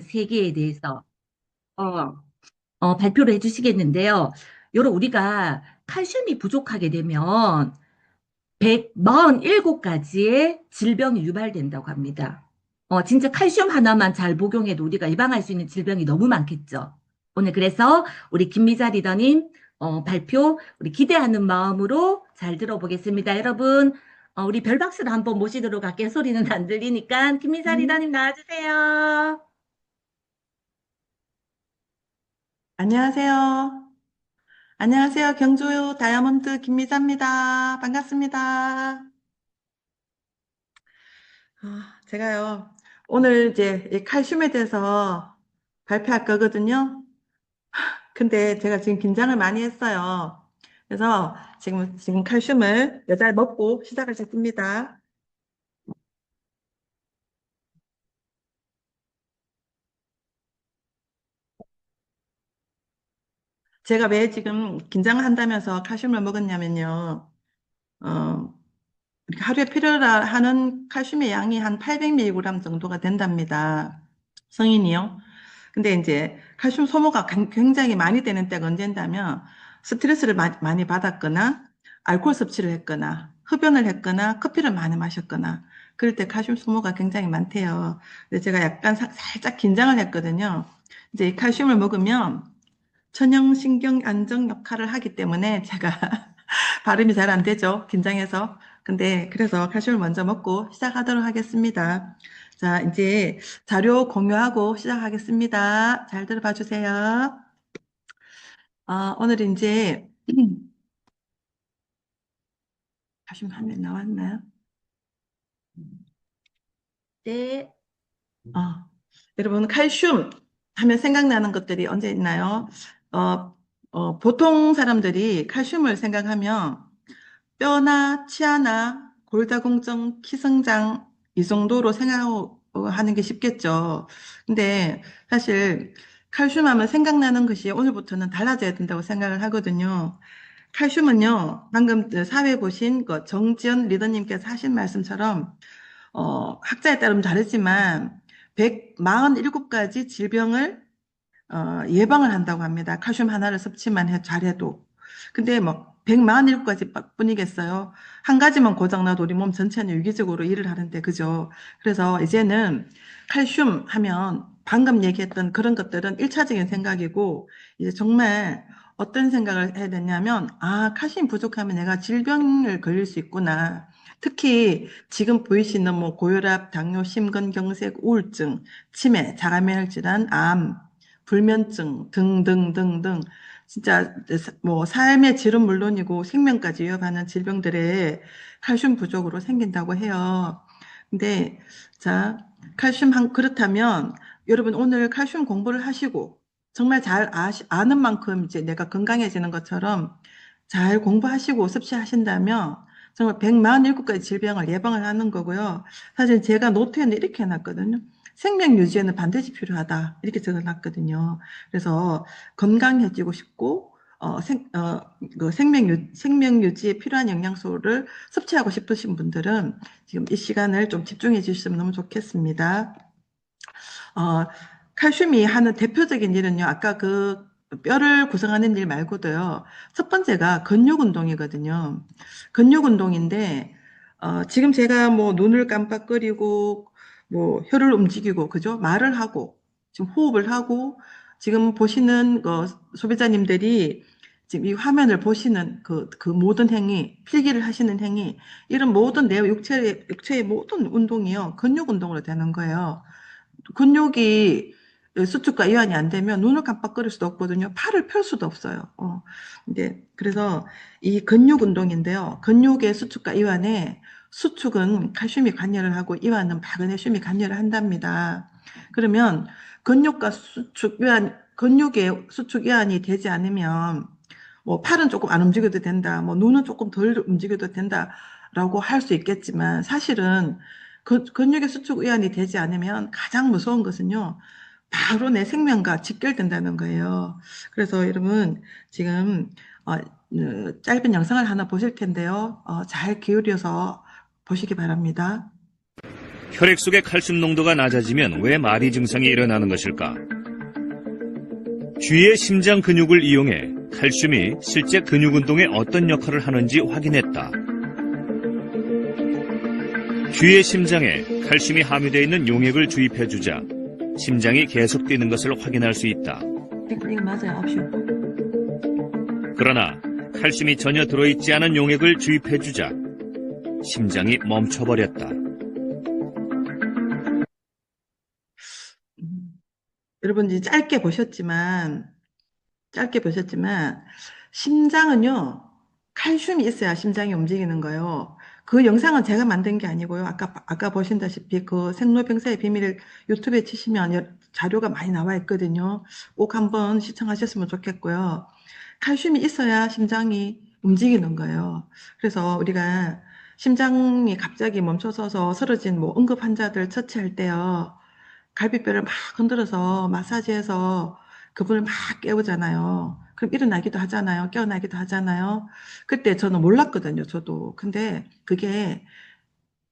세 개에 대해서 어, 발표를 해주시겠는데요. 요로 우리가 칼슘이 부족하게 되면 147가지의 질병이 유발된다고 합니다. 진짜 칼슘 하나만 잘 복용해도 우리가 예방할 수 있는 질병이 너무 많겠죠. 오늘 그래서 우리 김미자 리더님 발표 우리 기대하는 마음으로 잘 들어보겠습니다. 여러분, 우리 별박스를 한번 모시도록 할게요. 소리는 안 들리니까 김미자 음, 리더님 나와주세요. 안녕하세요. 안녕하세요. 경주 다이아몬드 김미자입니다. 반갑습니다. 제가요, 오늘 이제 이 칼슘에 대해서 발표할 거거든요. 근데 제가 지금 긴장을 많이 했어요. 그래서 지금 칼슘을 여잘 먹고 시작을 했습니다. 제가 왜 지금 긴장을 한다면서 칼슘을 먹었냐면요. 어, 이렇게 하루에 필요로 하는 칼슘의 양이 한 800mg 정도가 된답니다. 성인이요. 근데 이제 칼슘 소모가 굉장히 많이 되는 때가 언젠다면 스트레스를 많이 받았거나 알코올 섭취를 했거나 흡연을 했거나 커피를 많이 마셨거나 그럴 때 칼슘 소모가 굉장히 많대요. 근데 제가 약간 살짝 긴장을 했거든요. 이제 이 칼슘을 먹으면 천연신경 안정 역할을 하기 때문에 제가 발음이 잘 안 되죠. 긴장해서. 근데 그래서 칼슘을 먼저 먹고 시작하도록 하겠습니다. 자, 이제 자료 공유하고 시작하겠습니다. 잘 들어봐 주세요. 오늘 이제 칼슘 화면 나왔나요? 네. 어, 여러분 칼슘 하면 생각나는 것들이 언제 있나요? 어, 보통 사람들이 칼슘을 생각하면 뼈나 치아나 골다공증, 키성장 이 정도로 생각하는 게 쉽겠죠. 근데 사실 칼슘 하면 생각나는 것이 오늘부터는 달라져야 된다고 생각을 하거든요. 칼슘은요, 방금 사회 보신 그 정지연 리더님께서 하신 말씀처럼 학자에 따르면 다르지만 147가지 질병을 예방을 한다고 합니다. 칼슘 하나를 섭취만 잘해도. 근데 뭐 147가지 뿐이겠어요. 한 가지만 고장나도 우리 몸 전체는 유기적으로 일을 하는데, 그죠? 그래서 이제는 칼슘 하면 방금 얘기했던 그런 것들은 일차적인 생각이고, 이제 정말 어떤 생각을 해야 되냐면, 칼슘 부족하면 내가 질병을 걸릴 수 있구나. 특히 지금 보이시는 뭐 고혈압, 당뇨, 심근경색, 우울증, 치매, 자가면역 질환, 암, 불면증 등등등등 진짜 뭐 삶의 질은 물론이고 생명까지 위협하는 질병들에 칼슘 부족으로 생긴다고 해요. 근데 자, 그렇다면 여러분 오늘 칼슘 공부를 하시고 정말 잘 아는 만큼 이제 내가 건강해지는 것처럼 잘 공부하시고 섭취하신다면 정말 147가지 질병을 예방을 하는 거고요. 사실 제가 노트에는 이렇게 해놨거든요. 생명 유지에는 반드시 필요하다. 이렇게 적어놨거든요. 그래서 건강해지고 싶고, 생명 유지에 필요한 영양소를 섭취하고 싶으신 분들은 지금 이 시간을 좀 집중해 주시면 너무 좋겠습니다. 어, 칼슘이 하는 대표적인 일은요, 아까 그 뼈를 구성하는 일 말고도요, 첫 번째가 근육 운동이거든요. 근육 운동인데, 지금 제가 뭐 눈을 깜빡거리고, 뭐 혀를 움직이고, 그죠? 말을 하고, 지금 호흡을 하고, 지금 보시는 소비자님들이 지금 이 화면을 보시는 그 모든 행위, 필기를 하시는 행위, 이런 모든 내 육체의 모든 운동이요, 근육 운동으로 되는 거예요. 근육이 수축과 이완이 안 되면 눈을 깜빡거릴 수도 없거든요. 팔을 펼 수도 없어요. 그래서 이 근육 운동인데요. 근육의 수축과 이완에 수축은 칼슘이 관여를 하고 이완은 마그네슘이 관여를 한답니다. 그러면 근육의 수축 이완이 되지 않으면 뭐 팔은 조금 안 움직여도 된다, 뭐 눈은 조금 덜 움직여도 된다라고 할 수 있겠지만 사실은 근육의 수축 이완이 되지 않으면 가장 무서운 것은요, 바로 내 생명과 직결된다는 거예요. 그래서 여러분 지금 짧은 영상을 하나 보실 텐데요, 잘 기울여서 보시기 바랍니다. 혈액 속의 칼슘 농도가 낮아지면 왜 마리 증상이 일어나는 것일까? 쥐의 심장 근육을 이용해 칼슘이 실제 근육 운동에 어떤 역할을 하는지 확인했다. 쥐의 심장에 칼슘이 함유되어 있는 용액을 주입해주자 심장이 계속 뛰는 것을 확인할 수 있다. 이거 맞아요. 9시. 그러나 칼슘이 전혀 들어있지 않은 용액을 주입해주자 심장이 멈춰버렸다. 여러분 이제 짧게 보셨지만 심장은요 칼슘이 있어야 심장이 움직이는 거예요. 그 영상은 제가 만든 게 아니고요. 아까 보신다시피 그 생로병사의 비밀을 유튜브에 치시면 자료가 많이 나와 있거든요. 꼭 한번 시청하셨으면 좋겠고요. 칼슘이 있어야 심장이 움직이는 거예요. 그래서 우리가 심장이 갑자기 멈춰서서 쓰러진 뭐 응급 환자들 처치할 때요. 갈비뼈를 막 흔들어서 마사지해서 그분을 막 깨우잖아요. 그럼 일어나기도 하잖아요. 깨어나기도 하잖아요. 그때 저는 몰랐거든요. 저도. 근데 그게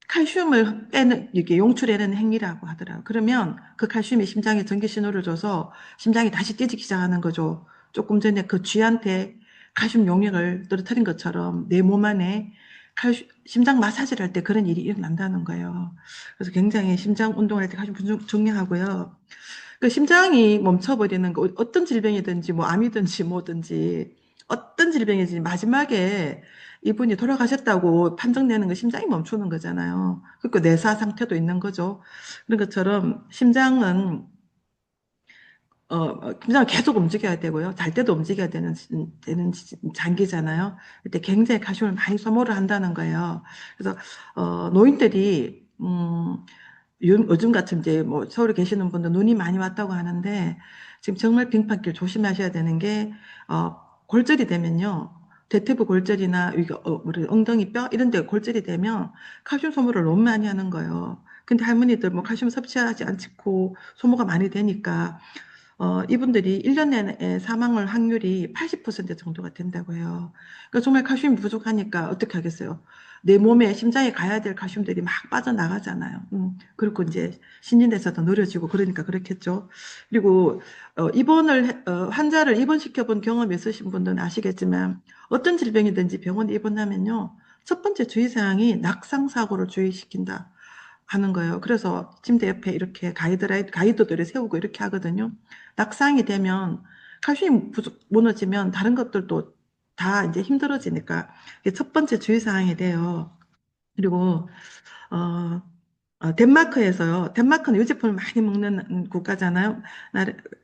칼슘을 이게 용출해내는 행위라고 하더라고요. 그러면 그 칼슘이 심장에 전기 신호를 줘서 심장이 다시 뛰기 시작하는 거죠. 조금 전에 그 쥐한테 칼슘 용액을 떨어뜨린 것처럼 내 몸 안에 심장 마사지를 할 때 그런 일이 일어난다는 거예요. 그래서 굉장히 심장 운동을 할 때 칼슘 중요하고요. 그 심장이 멈춰버리는 거, 어떤 질병이든지 뭐 암이든지 뭐든지 어떤 질병이든지 마지막에 이분이 돌아가셨다고 판정내는 건 심장이 멈추는 거잖아요. 그러니까 뇌사 상태도 있는 거죠. 그런 것처럼 심장은 계속 움직여야 되고요. 잘 때도 움직여야 되는 장기잖아요. 그때 굉장히 칼슘을 많이 소모를 한다는 거예요. 그래서, 노인들이, 요즘 같은 이제 뭐 서울에 계시는 분들 눈이 많이 왔다고 하는데 지금 정말 빙판길 조심하셔야 되는 게, 골절이 되면요. 대퇴부 골절이나 우리 엉덩이 뼈 이런 데 골절이 되면 칼슘 소모를 너무 많이 하는 거예요. 근데 할머니들 뭐 칼슘 섭취하지 않고 소모가 많이 되니까 이분들이 1년 내에 사망할 확률이 80% 정도가 된다고 해요. 그러니까 정말 칼슘이 부족하니까 어떻게 하겠어요? 내 몸에 심장에 가야 될 칼슘들이 막 빠져나가잖아요. 그리고 이제 신진대사도 느려지고 그러니까 그렇겠죠. 그리고 환자를 입원시켜 본 경험이 있으신 분들은 아시겠지만 어떤 질병이든지 병원에 입원하면요. 첫 번째 주의사항이 낙상사고를 주의시킨다 하는 거예요. 그래서 침대 옆에 이렇게 가이드들을 세우고 이렇게 하거든요. 낙상이 되면 칼슘이 무너지면 다른 것들도 다 이제 힘들어지니까 이게 첫 번째 주의사항이 돼요. 그리고 어, 덴마크에서요. 덴마크는 유제품을 많이 먹는 국가잖아요.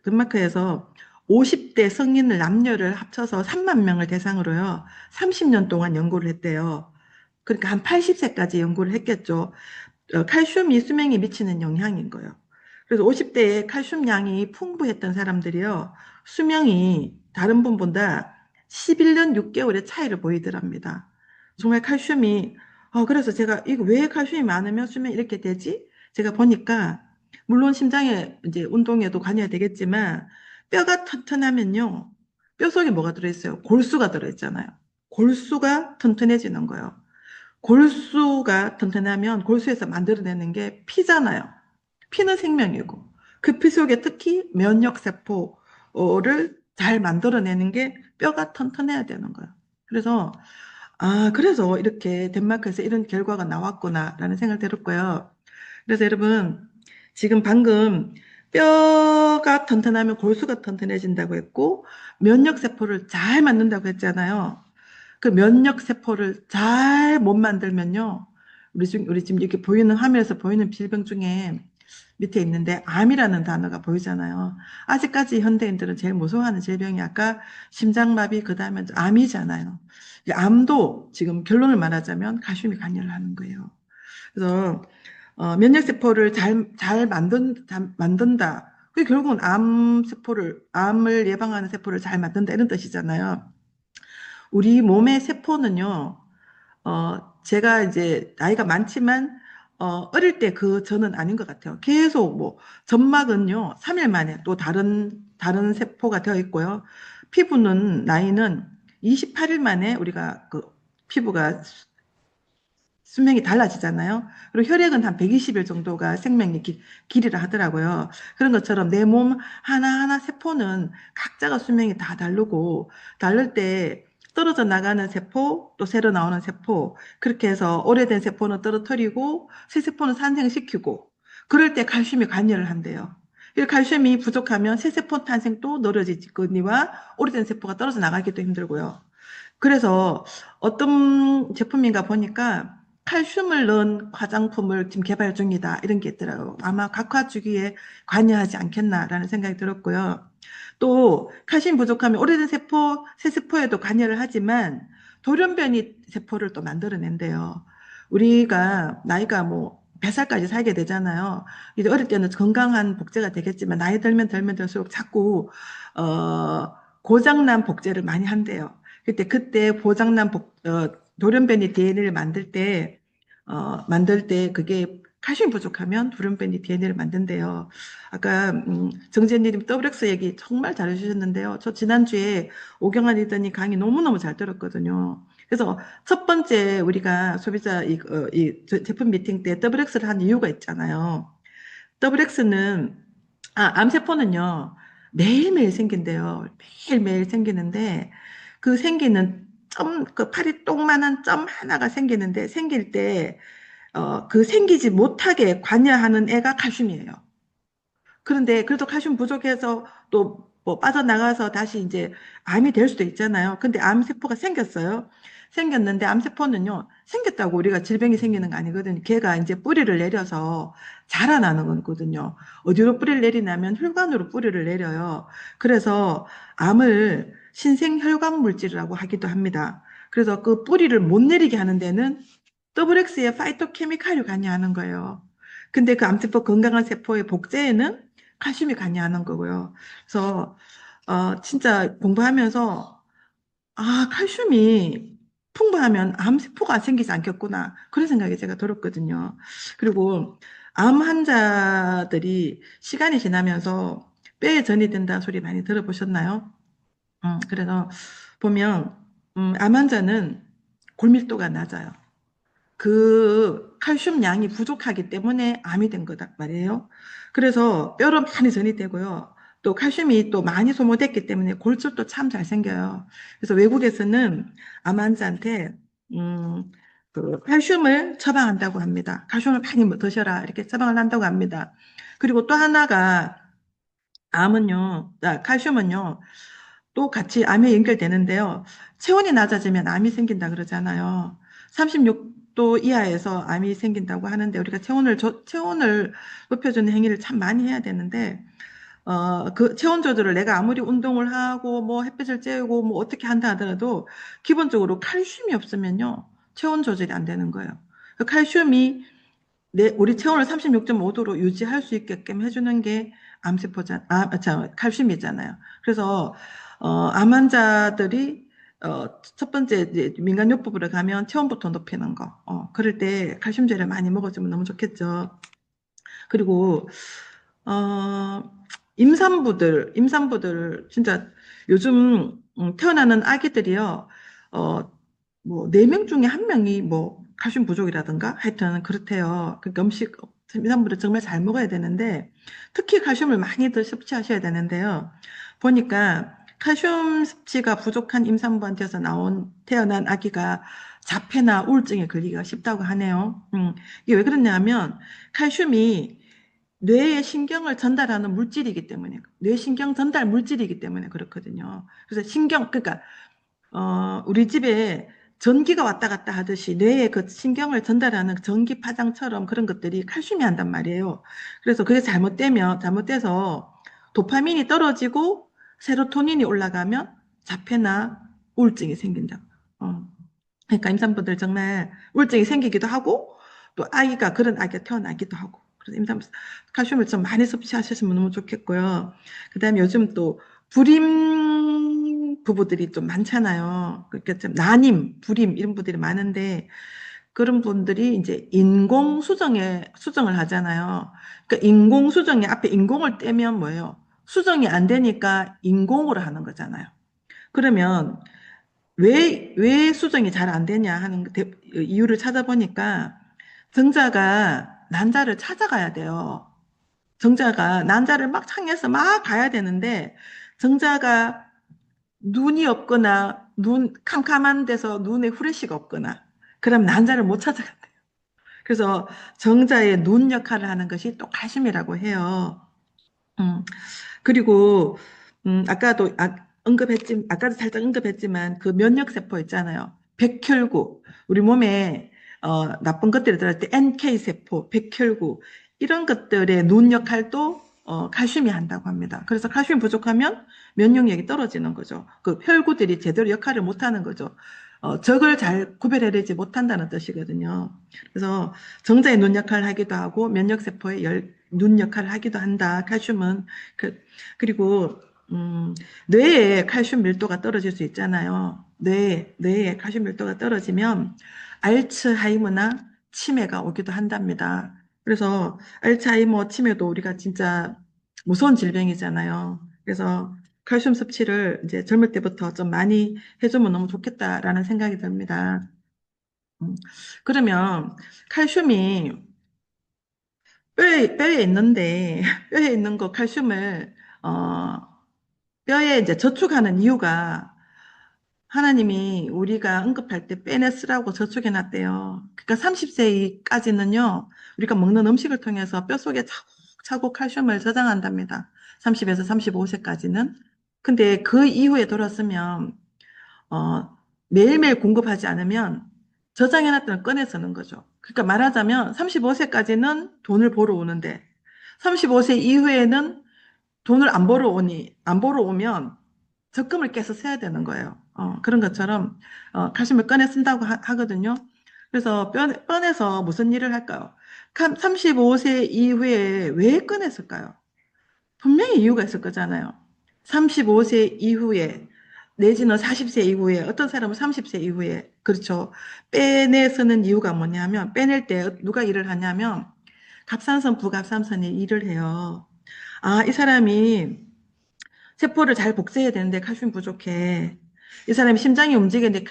덴마크에서 50대 성인을 남녀를 합쳐서 3만 명을 대상으로요. 30년 동안 연구를 했대요. 그러니까 한 80세까지 연구를 했겠죠. 칼슘이 수명에 미치는 영향인 거예요. 그래서 50대에 칼슘 양이 풍부했던 사람들이요. 수명이 다른 분보다 11년 6개월의 차이를 보이더랍니다. 정말 칼슘이, 그래서 제가 이거 왜 칼슘이 많으면 수명이 이렇게 되지? 제가 보니까, 물론 심장의 이제 운동에도 관여가 되겠지만, 뼈가 튼튼하면요. 뼈 속에 뭐가 들어있어요? 골수가 들어있잖아요. 골수가 튼튼해지는 거예요. 골수가 튼튼하면 골수에서 만들어내는 게 피잖아요. 피는 생명이고 그 피 속에 특히 면역세포를 잘 만들어내는 게 뼈가 튼튼해야 되는 거예요. 그래서 이렇게 덴마크에서 이런 결과가 나왔구나라는 생각을 들었고요. 그래서 여러분 지금 방금 뼈가 튼튼하면 골수가 튼튼해진다고 했고 면역세포를 잘 만든다고 했잖아요. 그 면역 세포를 잘 못 만들면요. 우리 지금 이렇게 보이는 화면에서 보이는 질병 중에 밑에 있는데 암이라는 단어가 보이잖아요. 아직까지 현대인들은 제일 무서워하는 질병이 아까 심장마비 그다음에 암이잖아요. 이 암도 지금 결론을 말하자면 칼슘이 관여를 하는 거예요. 그래서 면역 세포를 잘 만든다. 그게 결국은 암을 예방하는 세포를 잘 만든다 이런 뜻이잖아요. 우리 몸의 세포는요, 제가 이제 나이가 많지만, 어릴 때 그 저는 아닌 것 같아요. 계속 뭐, 점막은요, 3일 만에 또 다른 세포가 되어 있고요. 나이는 28일 만에 우리가 그 피부가 수명이 달라지잖아요. 그리고 혈액은 한 120일 정도가 생명의 길이라 하더라고요. 그런 것처럼 내 몸 하나하나 세포는 각자가 수명이 다 다를 때 떨어져 나가는 세포, 또 새로 나오는 세포, 그렇게 해서 오래된 세포는 떨어뜨리고 새 세포는 산생시키고, 그럴 때 칼슘이 관여를 한대요. 이 칼슘이 부족하면 새 세포 탄생도 늘어지거니와 오래된 세포가 떨어져 나가기도 힘들고요. 그래서 어떤 제품인가 보니까 칼슘을 넣은 화장품을 지금 개발 중이다. 이런 게 있더라고요. 아마 각화 주기에 관여하지 않겠나라는 생각이 들었고요. 또 칼슘 부족하면 오래된 세포, 새 세포에도 관여를 하지만 돌연변이 세포를 또 만들어낸대요. 우리가 나이가 뭐 100살까지 살게 되잖아요. 이제 어릴 때는 건강한 복제가 되겠지만 나이 들면 들수록 자꾸 고장난 복제를 많이 한대요. 그때 돌연변이 DNA를 만들 때 그게 칼슘이 부족하면 돌연변이 DNA를 만든대요. 아까 정재님 WX 얘기 정말 잘해주셨는데요. 저 지난주에 오경환 리더님 강의 너무너무 잘 들었거든요. 그래서 첫 번째 우리가 소비자 제품 미팅 때 WX를 한 이유가 있잖아요. WX는 암세포는요, 매일매일 생긴대요. 매일매일 생기는데, 그 생기는 그 팔이 똥만한 점 하나가 생기는데, 생길 때, 그 생기지 못하게 관여하는 애가 칼슘이에요. 그런데 그래도 칼슘 부족해서 또 뭐 빠져나가서 다시 이제 암이 될 수도 있잖아요. 근데 암세포가 생겼어요. 생겼는데 암세포는요, 생겼다고 우리가 질병이 생기는 거 아니거든요. 걔가 이제 뿌리를 내려서 자라나는 거거든요. 어디로 뿌리를 내리냐면 혈관으로 뿌리를 내려요. 그래서 암을 신생혈관 물질이라고 하기도 합니다. 그래서 그 뿌리를 못 내리게 하는 데는 WX의 파이토케미칼이 관여하는 거예요. 근데 그 암세포 건강한 세포의 복제에는 칼슘이 관여하는 거고요. 그래서 진짜 공부하면서 칼슘이 풍부하면 암세포가 생기지 않겠구나. 그런 생각이 제가 들었거든요. 그리고 암 환자들이 시간이 지나면서 뼈에 전이 된다는 소리 많이 들어보셨나요? 그래서 보면 암 환자는 골밀도가 낮아요. 그 칼슘 양이 부족하기 때문에 암이 된 거다 말이에요. 그래서 뼈로 많이 전이 되고요. 또 칼슘이 또 많이 소모됐기 때문에 골절도 참 잘 생겨요. 그래서 외국에서는 암 환자한테 그 칼슘을 처방한다고 합니다. 칼슘을 많이 드셔라 이렇게 처방을 한다고 합니다. 그리고 또 하나가 칼슘은요, 또 같이 암에 연결되는데요. 체온이 낮아지면 암이 생긴다 그러잖아요. 36도 이하에서 암이 생긴다고 하는데 우리가 체온을 높여주는 행위를 참 많이 해야 되는데 그 체온 조절을 내가 아무리 운동을 하고 뭐 햇빛을 쬐고 뭐 어떻게 한다 하더라도 기본적으로 칼슘이 없으면요. 체온 조절이 안 되는 거예요. 그 칼슘이 우리 체온을 36.5도로 유지할 수 있게끔 해주는 게 칼슘이잖아요. 그래서 암 환자들이 첫 번째 이제 민간요법으로 가면 체온부터 높이는 거. 그럴 때 칼슘제를 많이 먹어주면 너무 좋겠죠. 그리고 임산부들 진짜 요즘 태어나는 아기들이요. 뭐 4명 중에 1명이 뭐 칼슘 부족이라든가 하여튼 그렇대요. 그러니까 임산부들 정말 잘 먹어야 되는데 특히 칼슘을 많이 더 섭취하셔야 되는데요. 보니까 칼슘 섭취가 부족한 임산부한테서 태어난 아기가 자폐나 우울증에 걸리기가 쉽다고 하네요. 이게 왜 그러냐면 칼슘이 뇌에 신경을 전달하는 물질이기 때문에, 뇌신경 전달 물질이기 때문에 그렇거든요. 그래서 그러니까 우리 집에 전기가 왔다 갔다 하듯이 뇌에 그 신경을 전달하는 전기 파장처럼 그런 것들이 칼슘이 한단 말이에요. 그래서 그게 잘못돼서 도파민이 떨어지고 세로토닌이 올라가면 자폐나 우울증이 생긴다. 그러니까 임산부들 정말 우울증이 생기기도 하고 또 그런 아이가 태어나기도 하고. 그래서 임산부 칼슘을 좀 많이 섭취하셨으면 너무 좋겠고요. 그다음에 요즘 또 불임 부부들이 좀 많잖아요. 그러니까 좀 불임 이런 분들이 많은데 그런 분들이 이제 수정을 하잖아요. 그러니까 수정에 앞에 인공을 떼면 뭐예요? 수정이 안 되니까 인공으로 하는 거잖아요. 그러면 왜 수정이 잘 안 되냐 하는 이유를 찾아보니까 정자가 난자를 찾아가야 돼요. 정자가 난자를 막 향해서 막 가야 되는데 정자가 눈이 없거나 눈 캄캄한 데서 눈에 후레쉬가 없거나 그럼 난자를 못 찾아간대요. 그래서 정자의 눈 역할을 하는 것이 또 칼슘이라고 해요. 음, 그리고 아까도 살짝 언급했지만 그 면역세포 있잖아요. 백혈구 우리 몸에 나쁜 것들이 들어갈 때 NK 세포, 백혈구 이런 것들의 눈 역할도 칼슘이 한다고 합니다. 그래서 칼슘 부족하면 면역력이 떨어지는 거죠. 그 혈구들이 제대로 역할을 못하는 거죠. 적을 잘 구별해내지 못한다는 뜻이거든요. 그래서 정자의 눈 역할을 하기도 하고 면역세포의 눈 역할을 하기도 한다. 칼슘은 그리고 뇌에 칼슘 밀도가 떨어질 수 있잖아요. 뇌에 칼슘 밀도가 떨어지면 알츠하이머나 치매가 오기도 한답니다. 그래서 알츠하이머 치매도 우리가 진짜 무서운 질병이잖아요. 그래서 칼슘 섭취를 이제 젊을 때부터 좀 많이 해주면 너무 좋겠다라는 생각이 듭니다. 음, 그러면 칼슘이 뼈에 있는데, 뼈에 있는 거 칼슘을, 어, 뼈에 이제 저축하는 이유가 하나님이 우리가 응급할 때 빼내 쓰라고 저축해 놨대요. 그러니까 30세까지는요, 우리가 먹는 음식을 통해서 뼈 속에 차곡차곡 칼슘을 저장한답니다. 30에서 35세까지는. 근데 그 이후에 돌았으면, 어, 매일매일 공급하지 않으면 저장해놨던 걸 꺼내 쓰는 거죠. 그러니까 말하자면 35세까지는 돈을 벌어 오는데 35세 이후에는 돈을 안 벌어 오면 적금을 깨서 써야 되는 거예요. 그런 것처럼 칼슘을 꺼내 쓴다고 하거든요. 그래서 뼈에서 무슨 일을 할까요? 35세 이후에 왜 꺼냈을까요? 분명히 이유가 있을 거잖아요. 35세 이후에 내지는 40세 이후에 어떤 사람은 30세 이후에 그렇죠. 빼내 쓰는 이유가 뭐냐면 빼낼 때 누가 일을 하냐면 갑상선 부갑상선이 일을 해요. 아, 이 사람이 세포를 잘 복제해야 되는데 칼슘 부족해. 이 사람이 심장이 움직이는데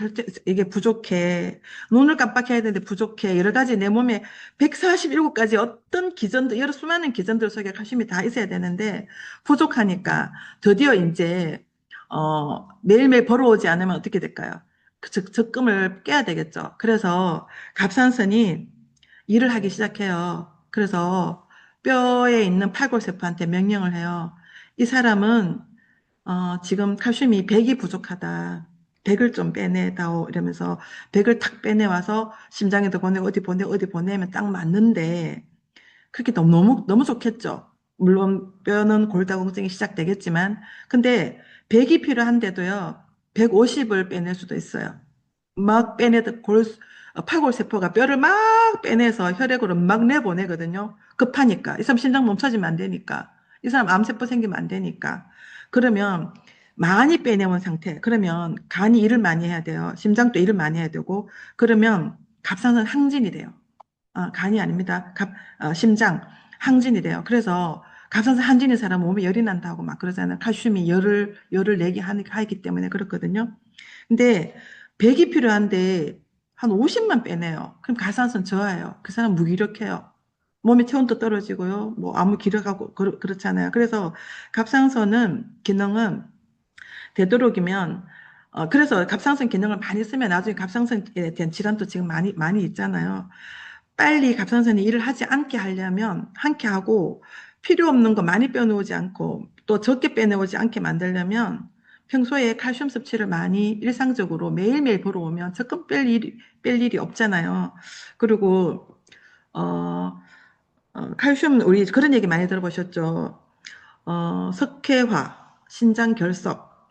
이게 부족해. 눈을 깜빡해야 되는데 부족해. 여러 가지 내 몸에 147가지 어떤 기전들, 여러 수많은 기전들 속에 칼슘이 다 있어야 되는데 부족하니까 드디어 이제 매일매일 벌어오지 않으면 어떻게 될까요? 즉 적금을 깨야 되겠죠. 그래서 갑상선이 일을 하기 시작해요. 그래서 뼈에 있는 팔골세포한테 명령을 해요. 이 사람은 지금 칼슘이 100이 부족하다. 100을 좀 빼내다오. 이러면서 100을 탁 빼내와서 심장에도 보내고 어디 보내면 딱 맞는데 그렇게 너무 좋겠죠. 물론 뼈는 골다공증이 시작되겠지만 근데 100이 필요한데도요. 150을 빼낼 수도 있어요. 막 빼내듯 파골세포가 뼈를 막 빼내서 혈액으로 막 내보내거든요. 급하니까. 이 사람 심장 멈춰지면 안 되니까. 이 사람 암세포 생기면 안 되니까. 그러면 많이 빼내온 상태. 그러면 간이 일을 많이 해야 돼요. 심장도 일을 많이 해야 되고. 그러면 갑상선 항진이 돼요. 간이 아닙니다. 심장 항진이 돼요. 그래서 갑상선 항진인 사람 몸에 열이 난다고 막 그러잖아요. 칼슘이 열을 내게 하기 때문에 그렇거든요. 근데 100이 필요한데 한 50만 빼내요. 그럼 가산선 저하예요. 그 사람 무기력해요. 몸의 체온도 떨어지고요. 뭐 아무 기력하고 그렇잖아요. 그래서 갑상선은 기능은 되도록이면 그래서 갑상선 기능을 많이 쓰면 나중에 갑상선에 대한 질환도 지금 많이 있잖아요. 빨리 갑상선이 일을 하지 않게 하려면 함께 하고 필요 없는 거 많이 빼놓지 않고 또 적게 빼내오지 않게 만들려면 평소에 칼슘 섭취를 많이 일상적으로 매일매일 보러 오면 적금 뺄 일이 없잖아요. 그리고 어, 칼슘 우리 그런 얘기 많이 들어보셨죠. 석회화, 신장 결석,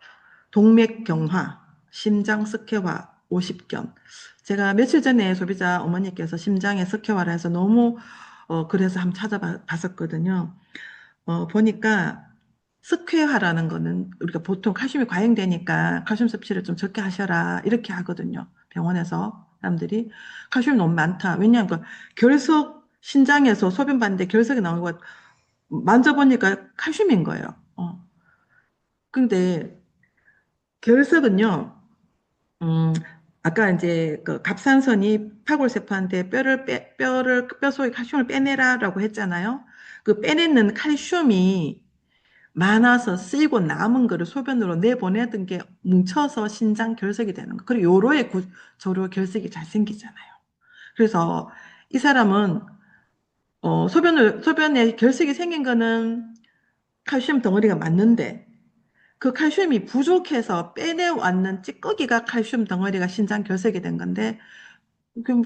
동맥 경화, 심장 석회화 50견. 제가 며칠 전에 소비자 어머니께서 심장에 석회화를 해서 너무 그래서 한번 찾아봤었거든요. 보니까 석회화라는 거는 우리가 보통 칼슘이 과잉되니까 칼슘 섭취를 좀 적게 하셔라 이렇게 하거든요. 병원에서 사람들이 칼슘이 너무 많다. 왜냐하면 그 결석 신장에서 소변 봤는데 결석이 나오는 거 만져보니까 칼슘인 거예요. 근데 결석은요. 음, 아까 이제 그 갑상선이 파골세포한테 뼈 속의 칼슘을 빼내라라고 했잖아요. 그 빼내는 칼슘이 많아서 쓰이고 남은 거를 소변으로 내보내던 게 뭉쳐서 신장 결석이 되는 거. 그리고 요로의 저로 결석이 잘 생기잖아요. 그래서 이 사람은 소변에 결석이 생긴 거는 칼슘 덩어리가 맞는데 그 칼슘이 부족해서 빼내왔는 찌꺼기가 칼슘 덩어리가 신장 결석이 된 건데 그럼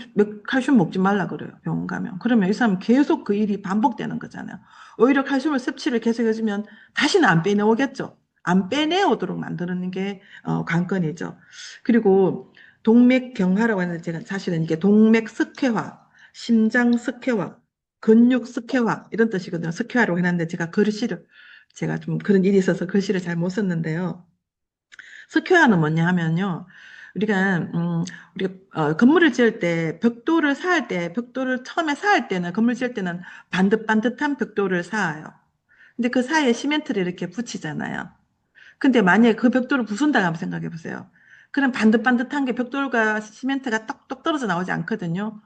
칼슘 먹지 말라 그래요. 병원 가면. 그러면 이 사람은 계속 그 일이 반복되는 거잖아요. 오히려 칼슘을 섭취를 계속 해주면 다시는 안 빼내오겠죠. 안 빼내오도록 만드는 게 관건이죠. 그리고 동맥경화라고 하는데 제가 사실은 이게 동맥석회화, 심장석회화, 근육석회화 이런 뜻이거든요. 석회화라고 해놨는데 제가 좀 그런 일이 있어서 글씨를 잘 못 썼는데요. 석회화는 뭐냐 하면요. 우리가 건물을 지을 때 벽돌을 쌓을 때 벽돌을 처음에 쌓을 때는 건물 지을 때는 반듯반듯한 벽돌을 쌓아요. 근데 그 사이에 시멘트를 이렇게 붙이잖아요. 근데 만약에 그 벽돌을 부순다고 한번 생각해 보세요. 그럼 반듯반듯한 게 벽돌과 시멘트가 똑똑 떨어져 나오지 않거든요.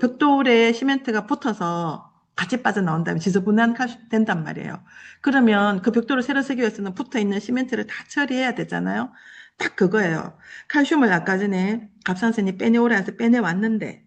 벽돌에 시멘트가 붙어서 같이 빠져나온다면 지저분한 칼슘 된단 말이에요. 그러면 그 벽돌을 새로 쓰기 위해서는 붙어 있는 시멘트를 다 처리해야 되잖아요. 딱 그거예요. 칼슘을 아까 전에 갑상선이 빼내오라 해서 빼내왔는데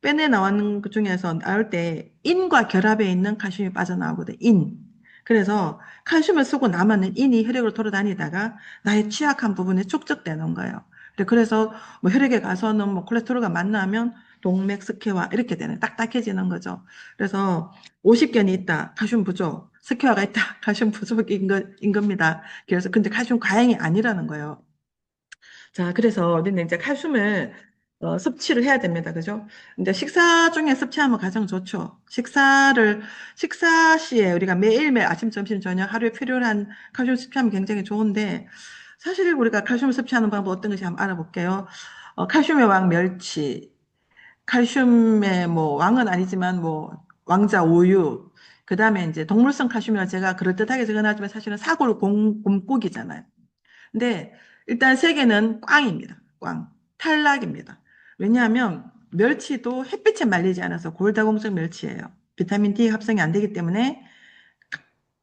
빼내 나오는 그 중에서 나올 때 인과 결합해 있는 칼슘이 빠져나오거든. 인. 그래서 칼슘을 쓰고 남았는 인이 혈액으로 돌아다니다가 나의 취약한 부분에 축적되는 거예요. 그래서 뭐 혈액에 가서는 뭐 콜레스테롤가 만나면 동맥석회화 이렇게 되는 딱딱해지는 거죠. 그래서 50견이 있다. 칼슘 부족. 석회화가 있다. 칼슘 부족인 겁니다. 그래서 근데 칼슘 과잉이 아니라는 거예요. 자, 그래서 우리는 이제 칼슘을 섭취를 해야 됩니다. 그죠? 근데 식사 중에 섭취하면 가장 좋죠. 식사 시에 우리가 매일매일 아침, 점심, 저녁 하루에 필요한 칼슘 섭취하면 굉장히 좋은데, 사실 우리가 칼슘 섭취하는 방법 어떤 것이 한번 알아볼게요. 칼슘의 왕 멸치, 칼슘의 뭐 왕은 아니지만 뭐 왕자 우유, 그 다음에 이제 동물성 칼슘이라 제가 그럴듯하게 적어놨지만 사실은 사골 곰국이잖아요. 근데 일단 세계는 꽝입니다. 꽝. 탈락입니다. 왜냐하면 멸치도 햇빛에 말리지 않아서 골다공증 멸치예요. 비타민 D 합성이 안 되기 때문에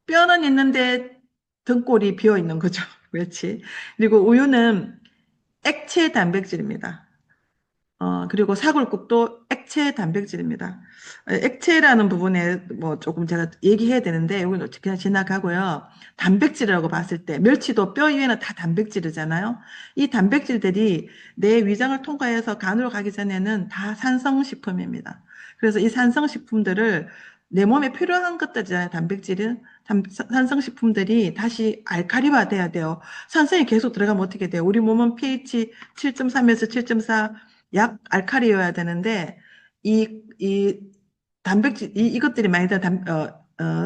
뼈는 있는데 등골이 비어 있는 거죠. 멸치. 그리고 우유는 액체 단백질입니다. 그리고 사골국도 액체 단백질입니다. 액체라는 부분에 뭐 조금 제가 얘기해야 되는데, 이건 그냥 지나가고요. 단백질이라고 봤을 때, 멸치도 뼈 이외에는 다 단백질이잖아요. 이 단백질들이 내 위장을 통과해서 간으로 가기 전에는 다 산성식품입니다. 그래서 이 산성식품들을 내 몸에 필요한 것들이잖아요. 단백질은. 산성식품들이 다시 알칼리화 돼야 돼요. 산성이 계속 들어가면 어떻게 돼요? 우리 몸은 pH 7.3에서 7.4 약 알칼리여야 되는데 이 단백질 이것들이 많이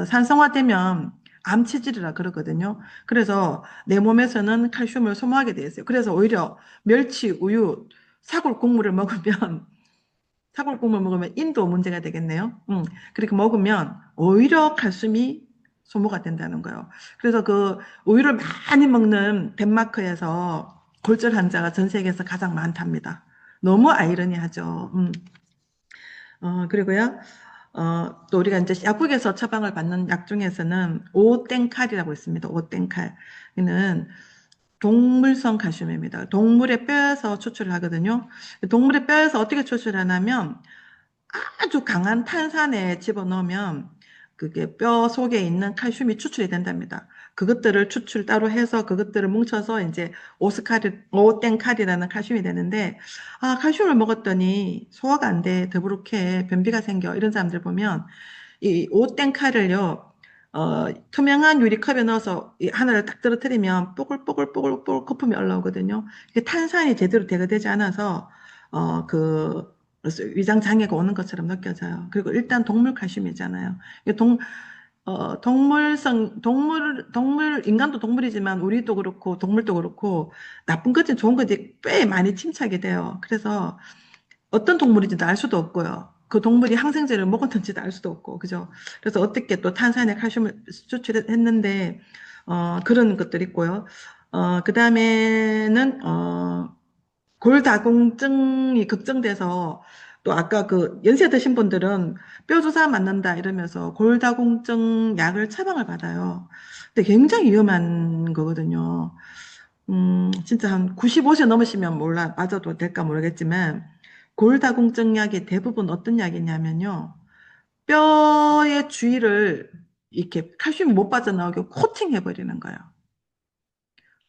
산성화되면 암 체질이라 그러거든요. 그래서 내 몸에서는 칼슘을 소모하게 돼 있어요. 그래서 오히려 멸치, 우유, 사골 국물을 먹으면 사골 국물 먹으면 인도 문제가 되겠네요. 그렇게 먹으면 오히려 칼슘이 소모가 된다는 거예요. 그래서 그 우유를 많이 먹는 덴마크에서 골절 환자가 전 세계에서 가장 많답니다. 너무 아이러니하죠. 그리고요, 또 우리가 이제 약국에서 처방을 받는 약 중에서는 오땡칼이라고 있습니다. 오땡칼. 이는 동물성 칼슘입니다. 동물의 뼈에서 추출을 하거든요. 동물의 뼈에서 어떻게 추출하냐면 아주 강한 탄산에 집어넣으면 그게 뼈 속에 있는 칼슘이 추출이 된답니다. 그것들을 추출 따로 해서 그것들을 뭉쳐서 이제 오땡칼이라는 칼슘이 되는데, 칼슘을 먹었더니 소화가 안 돼, 더부룩해, 변비가 생겨, 이런 사람들 보면 이 오땡칼을요, 투명한 유리컵에 넣어서 하나를 딱 떨어뜨리면 뽀글뽀글뽀글뽀글 거품이 올라오거든요. 이게 탄산이 제대로 대거되지 않아서, 그래서 위장 장애가 오는 것처럼 느껴져요. 그리고 일단 동물 칼슘이잖아요. 이게 인간도 동물이지만 우리도 그렇고 동물도 그렇고 나쁜 거지 좋은 거지 꽤 많이 침착이 돼요. 그래서 어떤 동물인지도 알 수도 없고요. 그 동물이 항생제를 먹었는지도 알 수도 없고, 그죠? 그래서 어떻게 또 탄산에 칼슘을 추출했는데, 그런 것들이 있고요. 그 다음에는, 골다공증이 걱정돼서 또 아까 그 연세 드신 분들은 뼈 주사 맞는다 이러면서 골다공증 약을 처방을 받아요. 근데 굉장히 위험한 거거든요. 진짜 한 95세 넘으시면 몰라, 맞아도 될까 모르겠지만, 골다공증 약이 대부분 어떤 약이냐면요. 뼈의 주위를 이렇게 칼슘이 못 빠져나오게 코팅해버리는 거예요.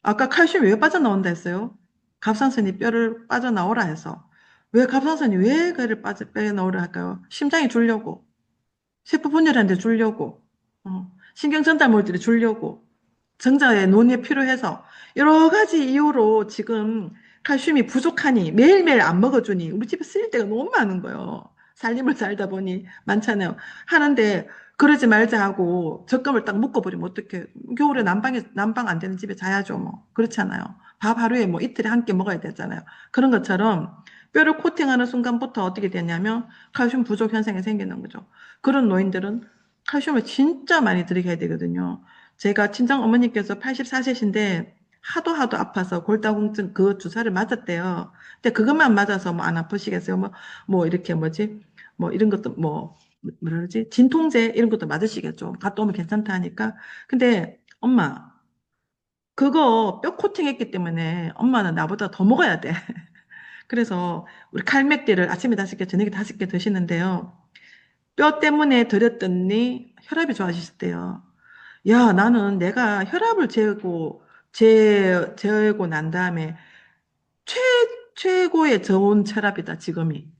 아까 칼슘이 왜 빠져나온다 했어요? 갑상선이 뼈를 빠져나오라 해서. 왜 갑상선이 왜 그를 빼나오라 할까요? 심장이 주려고, 세포 분열하는데 주려고, 신경 전달 물질이 주려고, 정자의 논의에 필요해서 여러 가지 이유로 지금 칼슘이 부족하니 매일매일 안 먹어주니 우리 집에 쓰일 때가 너무 많은 거예요. 살림을 살다 보니 많잖아요. 하는데 그러지 말자 하고 적금을 딱 묶어버리면 어떡해. 겨울에 난방 안 되는 집에 자야죠 뭐. 그렇잖아요. 밥 하루에 뭐 이틀에 한 끼 먹어야 되잖아요. 그런 것처럼 뼈를 코팅하는 순간부터 어떻게 되냐면 칼슘 부족 현상이 생기는 거죠. 그런 노인들은 칼슘을 진짜 많이 들이게 되거든요. 제가 친정 어머니께서 84세신데 하도 아파서 골다공증 그 주사를 맞았대요. 근데 그것만 맞아서 뭐 안 아프시겠어요? 뭐 이렇게 뭐지? 뭐 이런 것도 뭐라 그러지? 진통제 이런 것도 맞으시겠죠. 갔다 오면 괜찮다 하니까. 근데 엄마, 그거 뼈 코팅했기 때문에 엄마는 나보다 더 먹어야 돼. 그래서 우리 칼맥대를 아침에 5개, 저녁에 5개 드시는데요. 뼈 때문에 드렸더니 혈압이 좋아지셨대요. 야, 나는 내가 혈압을 재고 난 다음에 최, 최고의 저온 혈압이다, 지금이.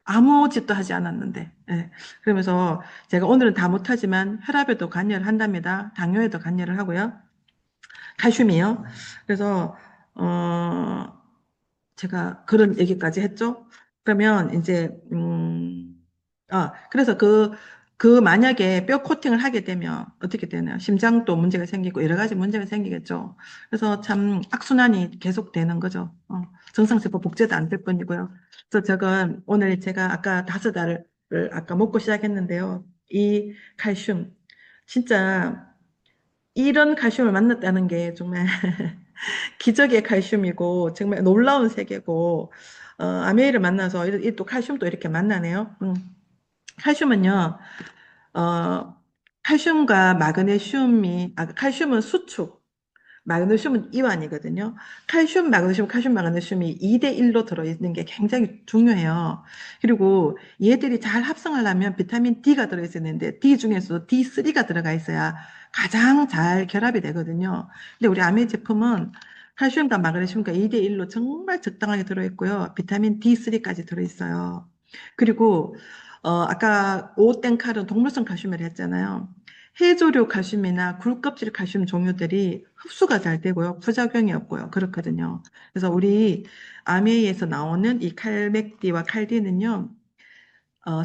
아무 짓도 하지 않았는데. 예. 그러면서 제가 오늘은 다 못하지만 혈압에도 관여를 한답니다. 당뇨에도 관여를 하고요. 칼슘이요. 그래서, 제가 그런 얘기까지 했죠. 그러면 이제 그래서 만약에 뼈 코팅을 하게 되면 어떻게 되나요? 심장도 문제가 생기고 여러 가지 문제가 생기겠죠. 그래서 참 악순환이 계속되는 거죠. 정상세포 복제도 안 될 뿐이고요. 그래서 오늘 제가 아까 5알을 아까 먹고 시작했는데요. 이 칼슘 진짜 이런 칼슘을 만났다는 게 정말 기적의 칼슘이고 정말 놀라운 세계고 아메이를 만나서 또 칼슘도 이렇게 만나네요. 칼슘은요, 어, 칼슘과 칼슘은 수축, 마그네슘은 이완이거든요. 칼슘, 마그네슘이 2대1로 들어있는 게 굉장히 중요해요. 그리고 얘들이 잘 합성하려면 비타민 D가 들어있었는데 D 중에서도 D3가 들어가 있어야 가장 잘 결합이 되거든요. 근데 우리 아메 제품은 칼슘과 마그네슘과 2대1로 정말 적당하게 들어있고요. 비타민 D3까지 들어있어요. 그리고 아까 오땡칼은 동물성 칼슘이라 했잖아요. 해조류 칼슘이나 굴껍질 칼슘 종류들이 흡수가 잘 되고요. 부작용이 없고요. 그렇거든요. 그래서 우리 아메이에서 나오는 이 칼맥디와 칼디는요.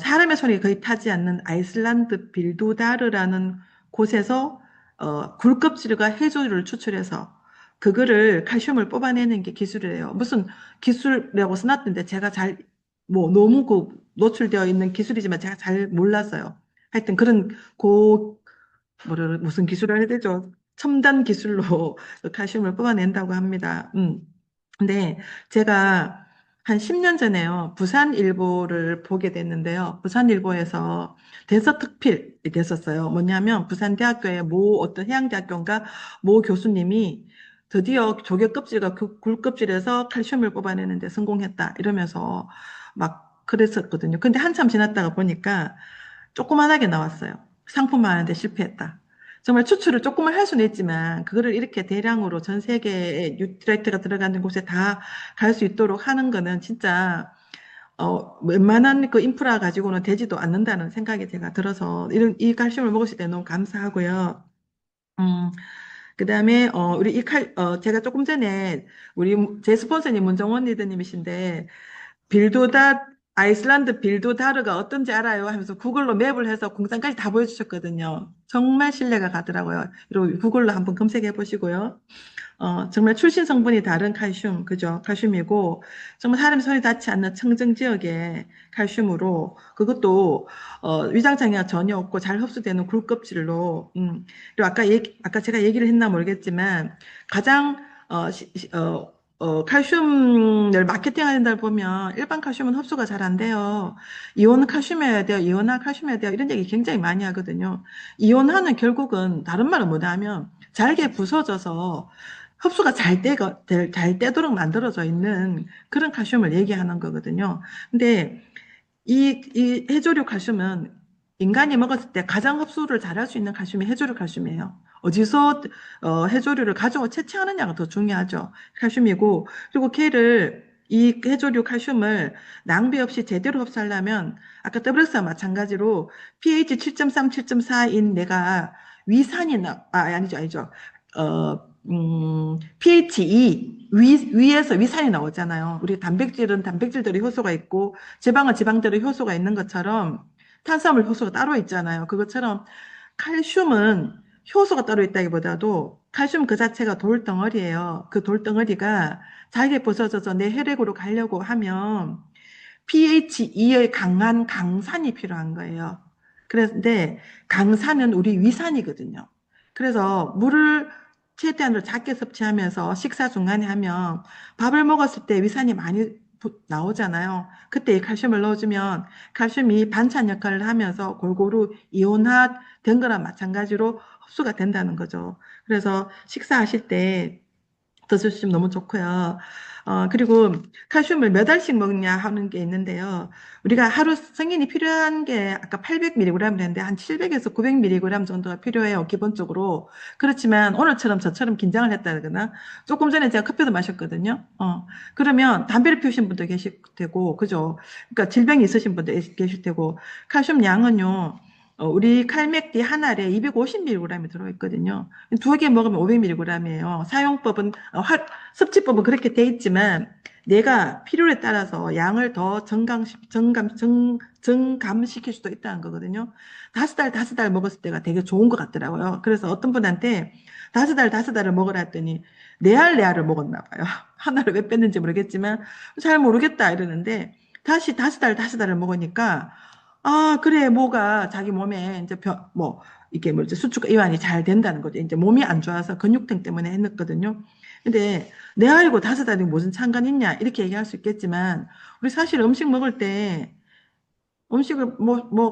사람의 손이 거의 타지 않는 아이슬란드 빌두다르라는 곳에서 굴껍질과 해조류를 추출해서 그거를 칼슘을 뽑아내는 게 기술이에요. 무슨 기술이라고 써놨던데 제가 너무 노출되어 있는 기술이지만 제가 잘 몰랐어요. 하여튼 그런 무슨 기술을 해야 되죠? 첨단 기술로 칼슘을 뽑아낸다고 합니다. 근데 제가 한 10년 전에요. 부산일보를 보게 됐는데요. 부산일보에서 대서특필이 됐었어요. 뭐냐면 부산대학교의 어떤 해양대학교인가 모 교수님이 드디어 조개 껍질과 그 굴껍질에서 칼슘을 뽑아내는데 성공했다. 이러면서 막 그랬었거든요. 근데 한참 지났다가 보니까 조그만하게 나왔어요. 상품화하는데 실패했다. 정말 추출을 조금은 할 수는 있지만 그거를 이렇게 대량으로 전 세계에 뉴트라이트가 들어가는 곳에 다 갈 수 있도록 하는 거는 진짜 웬만한 그 인프라 가지고는 되지도 않는다는 생각이 제가 들어서 이 칼슘을 먹으실 때 너무 감사하고요. 그다음에 제가 조금 전에 제 스폰서님 문정원 리더님이신데 아이슬란드 빌도다르가 어떤지 알아요? 하면서 구글로 맵을 해서 공장까지 다 보여주셨거든요. 정말 신뢰가 가더라고요. 그리고 구글로 한번 검색해 보시고요. 정말 출신 성분이 다른 칼슘, 그죠? 칼슘이고, 정말 사람 손이 닿지 않는 청정 지역의 칼슘으로, 그것도, 위장장애가 전혀 없고 잘 흡수되는 굴껍질로, 그리고 아까 제가 얘기를 했나 모르겠지만, 가장, 칼슘을 마케팅 하는 데 보면 일반 칼슘은 흡수가 잘 안 돼요. 이온 칼슘이어야 돼요. 이온화 칼슘이어야 돼요. 이런 얘기 굉장히 많이 하거든요. 이온화는 결국은 다른 말은 뭐냐면 잘게 부서져서 흡수가 잘 되도록 만들어져 있는 그런 칼슘을 얘기하는 거거든요. 근데 이 해조류 칼슘은 인간이 먹었을 때 가장 흡수를 잘할 수 있는 칼슘이 해조류 칼슘이에요. 어디서 해조류를 가져와 채취하느냐가 더 중요하죠. 칼슘이고 그리고 이 해조류 칼슘을 낭비 없이 제대로 흡수하려면 아까 WS와 마찬가지로 pH 7.3, 7.4인 내가 아니죠. pH 2 위에서 위산이 나오잖아요. 우리 단백질은 단백질들의 효소가 있고 지방은 지방대로 효소가 있는 것처럼 탄수화물 효소가 따로 있잖아요. 그것처럼 칼슘은 효소가 따로 있다기보다도 칼슘 그 자체가 돌덩어리예요. 그 돌덩어리가 잘게 부서져서 내 혈액으로 가려고 하면 pH 2의 강한 강산이 필요한 거예요. 그런데 강산은 우리 위산이거든요. 그래서 물을 최대한으로 작게 섭취하면서 식사 중간에 하면 밥을 먹었을 때 위산이 많이 나오잖아요. 그때 이 칼슘을 넣어주면 칼슘이 반찬 역할을 하면서 골고루 이온화 된 거랑 마찬가지로 흡수가 된다는 거죠. 그래서 식사하실 때 드셔주시면 너무 좋고요. 그리고 칼슘을 몇 알씩 먹냐 하는 게 있는데요. 우리가 하루 성인이 필요한 게 아까 800mg이랬는데 한 700에서 900mg 정도가 필요해요. 기본적으로. 그렇지만 오늘처럼 저처럼 긴장을 했다거나 조금 전에 제가 커피도 마셨거든요. 그러면 담배를 피우신 분도 계실 테고, 그죠? 그러니까 질병이 있으신 분도 계실 테고, 칼슘 양은요. 우리 칼맥디 한 알에 250mg이 들어있거든요. 두 개 먹으면 500mg이에요. 섭취법은 그렇게 돼 있지만 내가 필요에 따라서 양을 더 증감시킬 수도 있다는 거거든요. 다섯 달 먹었을 때가 되게 좋은 것 같더라고요. 그래서 어떤 분한테 다섯 달을 먹으라 했더니 네 알을 먹었나 봐요. 하나를 왜 뺐는지 모르겠지만 잘 모르겠다 이러는데 다시 다섯 달을 먹으니까 그래, 뭐가 자기 몸에 이제 이게 뭐지, 수축 이완이 잘 된다는 거죠. 이제 몸이 안 좋아서 근육통 때문에 했거든요. 근데 내 알고 다섯 알이 무슨 상관 있냐, 이렇게 얘기할 수 있겠지만, 우리 사실 음식 먹을 때 음식을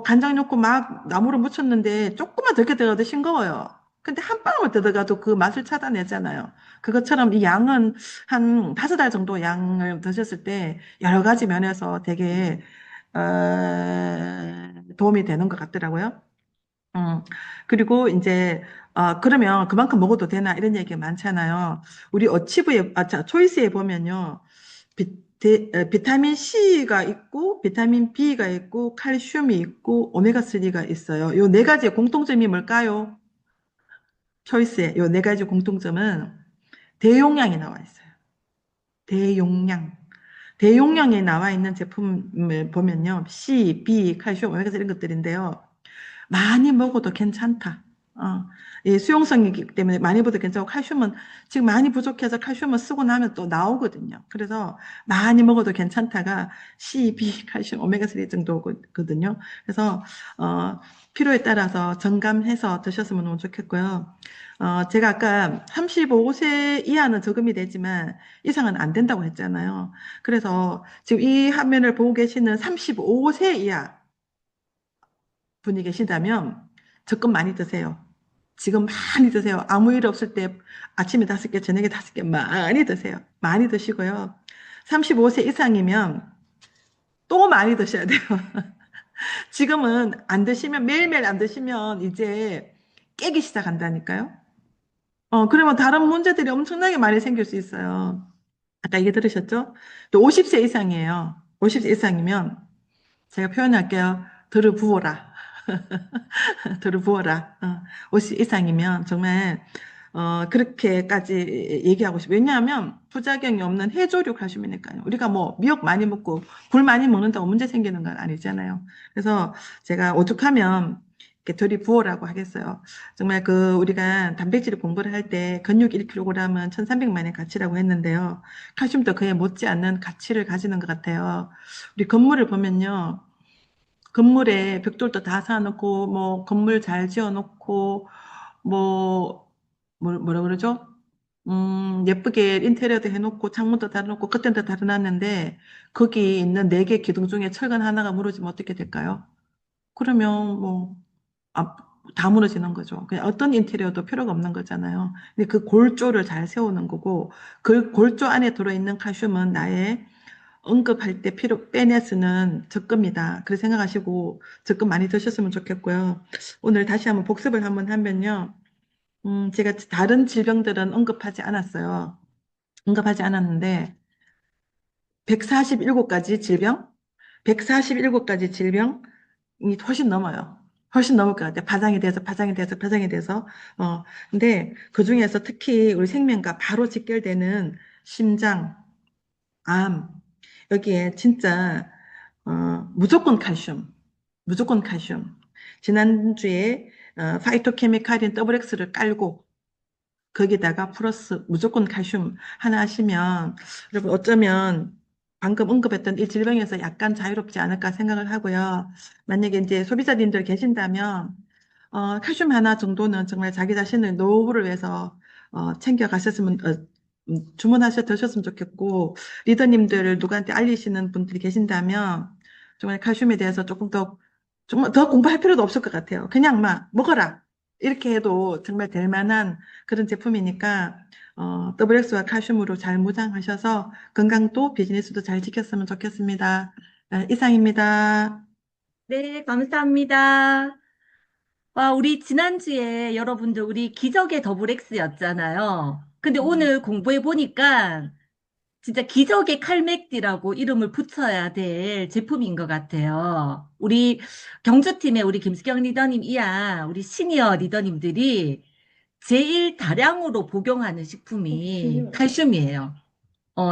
간장 넣고 막 나무로 무쳤는데 조금만 덜게 들어가도 싱거워요. 근데 한 방울만 들어가도 그 맛을 찾아내잖아요. 그것처럼 이 양은 한 다섯 알 정도 양을 드셨을 때 여러 가지 면에서 되게 도움이 되는 것 같더라고요. 그리고 이제, 그러면 그만큼 먹어도 되나 이런 얘기가 많잖아요. 우리 초이스에 보면요. 비타민 C가 있고, 비타민 B가 있고, 칼슘이 있고, 오메가3가 있어요. 요 네 가지의 공통점이 뭘까요? 초이스에 요 네 가지 공통점은 대용량이 나와 있어요. 대용량. 대용량에 나와 있는 제품을 보면요. C, B, 칼슘, 오메가3 이런 것들인데요. 많이 먹어도 괜찮다. 이 수용성이기 때문에 많이 먹어도 괜찮고 칼슘은 지금 많이 부족해서 칼슘을 쓰고 나면 또 나오거든요. 그래서 많이 먹어도 괜찮다가 C, B, 칼슘, 오메가3 정도거든요. 그래서 필요에 따라서 정감해서 드셨으면 너무 좋겠고요. 제가 아까 35세 이하는 저금이 되지만 이상은 안 된다고 했잖아요. 그래서 지금 이 화면을 보고 계시는 35세 이하 분이 계신다면 적금 많이 드세요. 지금 많이 드세요. 아무 일 없을 때 아침에 5개, 저녁에 5개 많이 드세요. 많이 드시고요. 35세 이상이면 또 많이 드셔야 돼요. 지금은 안 드시면, 매일매일 안 드시면 이제 깨기 시작한다니까요. 그러면 다른 문제들이 엄청나게 많이 생길 수 있어요. 아까 얘기 들으셨죠? 또 50세 이상이에요. 50세 이상이면 제가 표현할게요. 들어 부어라. 들어 부어라. 50 이상이면 정말 그렇게까지 얘기하고 싶어요. 왜냐하면 부작용이 없는 해조류 칼슘이니까요. 우리가 뭐 미역 많이 먹고 굴 많이 먹는다고 문제 생기는 건 아니잖아요. 그래서 제가 오죽하면 이렇게 들이 부어라고 하겠어요. 정말 우리가 단백질 공부를 할 때 근육 1kg은 1,300만의 가치라고 했는데요. 칼슘도 그에 못지않는 가치를 가지는 것 같아요. 우리 건물을 보면요. 건물에 벽돌도 다 사놓고, 건물 잘 지어놓고, 뭐라 그러죠? 예쁘게 인테리어도 해놓고 창문도 달아놓고 커튼도 달아놨는데 거기 있는 4개 기둥 중에 철근 하나가 무너지면 어떻게 될까요? 그러면 뭐 아, 다 무너지는 거죠. 그냥 어떤 인테리어도 필요가 없는 거잖아요. 근데 그 골조를 잘 세우는 거고 그 골조 안에 들어있는 칼슘은 나의 응급할 때 빼내 쓰는 적금이다. 그렇게 생각하시고 적금 많이 드셨으면 좋겠고요. 오늘 다시 한번 복습을 한번 하면요. 제가 다른 질병들은 언급하지 않았어요. 언급하지 않았는데 147가지 질병, 147가지 질병이 훨씬 넘어요. 훨씬 넘을 것 같아요. 파장이 돼서. 근데 그 중에서 특히 우리 생명과 바로 직결되는 심장, 암, 여기에 진짜, 무조건 칼슘, 무조건 칼슘. 지난주에, 파이토케미칼인 WX를 깔고, 거기다가 플러스 무조건 칼슘 하나 하시면 여러분 어쩌면 방금 언급했던 이 질병에서 약간 자유롭지 않을까 생각을 하고요. 만약에 이제 소비자님들 계신다면 칼슘 하나 정도는 정말 자기 자신의 노후를 위해서 챙겨 가셨으면 주문하셔 드셨으면 좋겠고 리더님들 누구한테 알리시는 분들이 계신다면 정말 칼슘에 대해서 조금 더 정말 더 공부할 필요도 없을 것 같아요. 그냥 막 먹어라 이렇게 해도 정말 될 만한 그런 제품이니까 WX와 칼슘으로 잘 무장하셔서 건강도 비즈니스도 잘 지켰으면 좋겠습니다. 이상입니다. 네, 감사합니다. 와, 우리 지난주에 여러분들 우리 기적의 더블 X였잖아요. 근데 오늘 공부해 보니까 진짜 기적의 칼맥디라고 이름을 붙여야 될 제품인 것 같아요. 우리 경주팀의 우리 김수경 리더님 이하 우리 시니어 리더님들이 제일 다량으로 복용하는 식품이 칼슘이에요.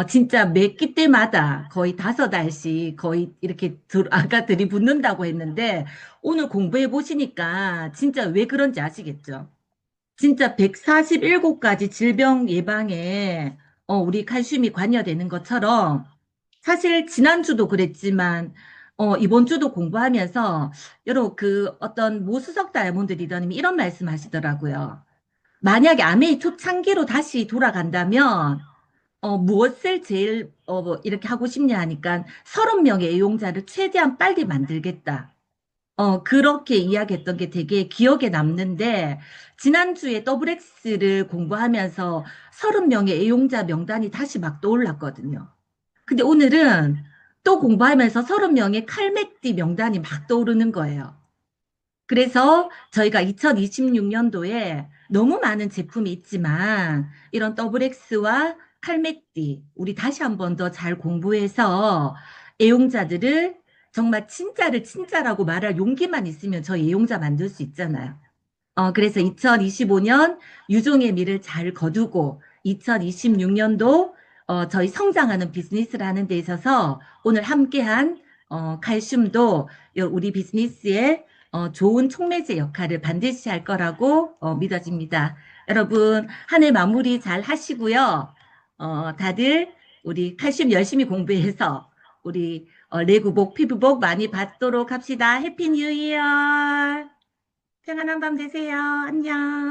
진짜 매 끼 때마다 거의 5알씩 거의 이렇게 아까 들이붓는다고 했는데 오늘 공부해 보시니까 진짜 왜 그런지 아시겠죠? 진짜 147가지 질병 예방에 우리 칼슘이 관여되는 것처럼 사실 지난주도 그랬지만 이번 주도 공부하면서 여러분 그 어떤 모수석 다이아몬드 리더님이 이런 말씀 하시더라고요. 만약에 아메이 초창기로 다시 돌아간다면 무엇을 제일 뭐 이렇게 하고 싶냐 하니까 30명의 애용자를 최대한 빨리 만들겠다. 그렇게 이야기했던 게 되게 기억에 남는데, 지난주에 WX를 공부하면서 30명의 애용자 명단이 다시 막 떠올랐거든요. 근데 오늘은 또 공부하면서 30명의 칼맥디 명단이 막 떠오르는 거예요. 그래서 저희가 2026년도에 너무 많은 제품이 있지만, 이런 WX와 칼맥디, 우리 다시 한 번 더 잘 공부해서 애용자들을 정말 진짜를 진짜라고 말할 용기만 있으면 저희 애용자 만들 수 있잖아요. 그래서 2025년 유종의 미를 잘 거두고 2026년도 저희 성장하는 비즈니스를 하는 데 있어서 오늘 함께한 칼슘도 우리 비즈니스에 좋은 촉매제 역할을 반드시 할 거라고 믿어집니다. 여러분 한 해 마무리 잘 하시고요. 다들 우리 칼슘 열심히 공부해서 우리 내구복, 피부복 많이 받도록 합시다. 해피 뉴 이어! 평안한 밤 되세요. 안녕.